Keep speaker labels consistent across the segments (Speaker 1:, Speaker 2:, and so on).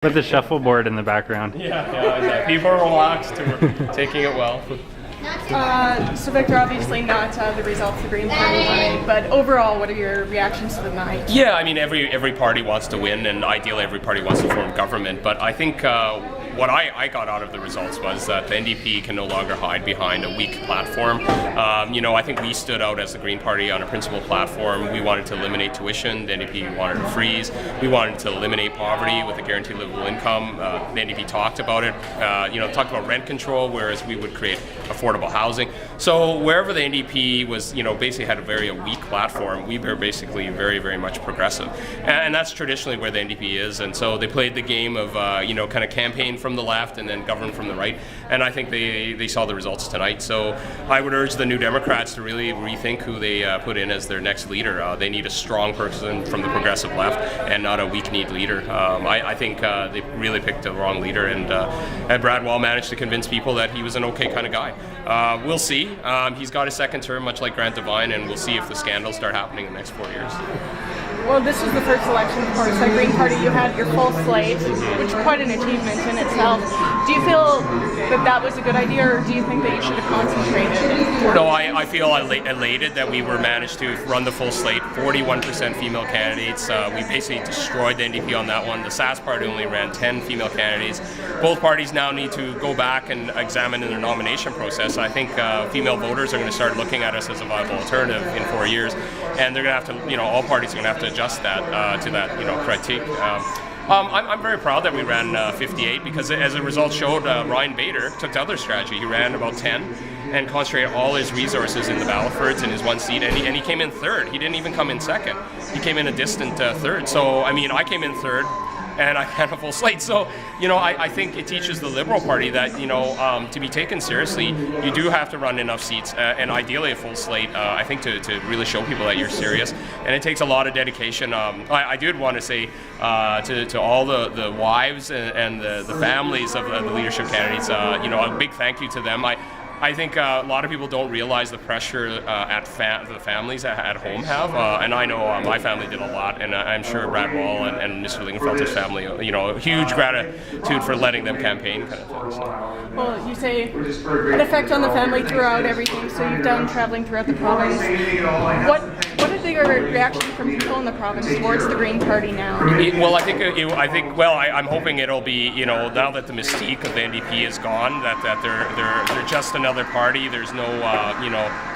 Speaker 1: With the shuffleboard in the background.
Speaker 2: Yeah. People are relaxed. We're taking it well.
Speaker 3: So Victor, obviously not the results the Green Party wanted, but overall, what are your reactions to the night?
Speaker 2: Yeah, I mean, every party wants to win, and ideally every party wants to form government. But I think what I got out of the results was that the NDP can no longer hide behind a weak platform. I think we stood out as the Green Party on a principled platform. We wanted to eliminate tuition. The NDP wanted to freeze. We wanted to eliminate poverty with a guaranteed livable income. The NDP talked about it. Talked about rent control, whereas we would create affordable housing. So wherever the NDP was, basically had a very weak platform, we were basically very, very much progressive. And that's traditionally where the NDP is. And so they played the game of, kind of campaign from the left and then govern from the right. And I think they saw the results tonight. So I would urge the New Democrats to really rethink who they put in as their next leader. They need a strong person from the progressive left and not a weak-kneed leader. I think they really picked the wrong leader, and Brad Wall managed to convince people that he was an okay kind of guy. We'll see. He's got a second term, much like Grant Devine, and we'll see if the scandals start happening in the next 4 years.
Speaker 3: Well, this was the first election, of course. At Green Party, you had your full slate, which is quite an achievement in itself. Do you feel that was a good idea, or do you think that you should have concentrated?
Speaker 2: No, I feel elated that we were managed to run the full slate. 41% female candidates. We basically destroyed the NDP on that one. The SAS party only ran 10 female candidates. Both parties now need to go back and examine their nomination process. I think female voters are going to start looking at us as a viable alternative in 4 years, and they're going to have to, all parties are going to have to adjust that to that, critique. I'm very proud that we ran 58 because, as a result showed, Ryan Bader took the other strategy. He ran about 10 and concentrated all his resources in the Battlefords in his one seat, and he came in third. He didn't even come in second. He came in a distant third. So, I came in third, and I had a full slate. So, I think it teaches the Liberal Party that, to be taken seriously, you do have to run enough seats, and ideally a full slate, I think, to really show people that you're serious. And it takes a lot of dedication. I did want to say to all the wives and the families of the leadership candidates, a big thank you to them. I think a lot of people don't realize the pressure the families at home have, and I know my family did a lot, and I'm sure Brad Wall and Mr. Lingenfelter's family, huge gratitude for letting them campaign, kind of thing. So.
Speaker 3: Well, you say an effect on the family throughout everything, so you've done traveling throughout the province. What is your reaction from people in the province towards the Green Party now?
Speaker 2: I'm hoping it'll be, now that the mystique of the NDP is gone, that they're just another party. There's no,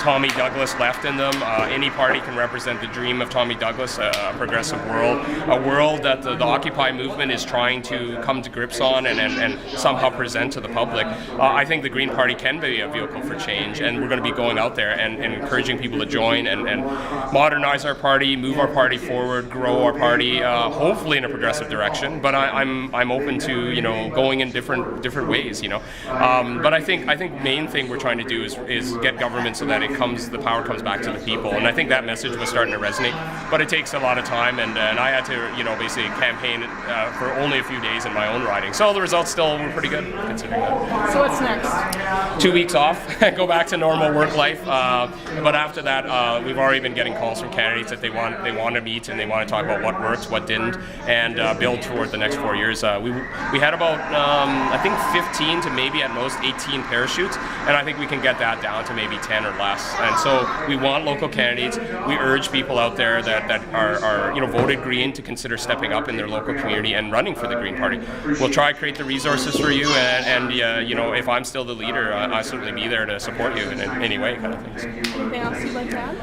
Speaker 2: Tommy Douglas left in them. Any party can represent the dream of Tommy Douglas, a progressive world, a world that the Occupy movement is trying to come to grips on and somehow present to the public. I think the Green Party can be a vehicle for change, and we're going to be going out there and encouraging people to join and modernize our party, move our party forward, grow our party, hopefully in a progressive direction. But I'm open to going in different ways. But I think main thing we're trying to do is get government so that the power comes back to the people, and I think that message was starting to resonate. But it takes a lot of time, and I had to basically campaign for only a few days in my own riding. So the results still were pretty good considering that.
Speaker 3: So what's next?
Speaker 2: 2 weeks off, go back to normal work life. But after that, we've already been getting calls from candidates that they want to meet and they want to talk about what worked, what didn't, and build toward the next 4 years. We had about I think 15 to maybe at most 18 parachutes, and I think we can get that down to maybe 10 or less. And so we want local candidates. We urge people out there that are voted Green to consider stepping up in their local community and running for the Green Party. We'll try to create the resources for you, and if I'm still the leader, I'll certainly be there to support you in any way, kind of things.
Speaker 3: Anything else you'd like to add?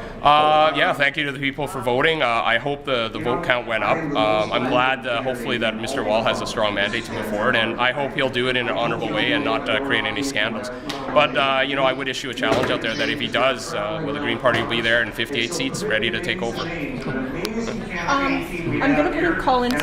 Speaker 2: Thank you to the people for voting. I hope the vote count went up. I'm glad, hopefully, that Mr. Wall has a strong mandate to move forward, and I hope he'll do it in an honorable way and not create any scandals. But, I would issue a challenge out there that if he does, will the Green Party be there in 58 seats ready to take over?
Speaker 3: I'm going to put a call in.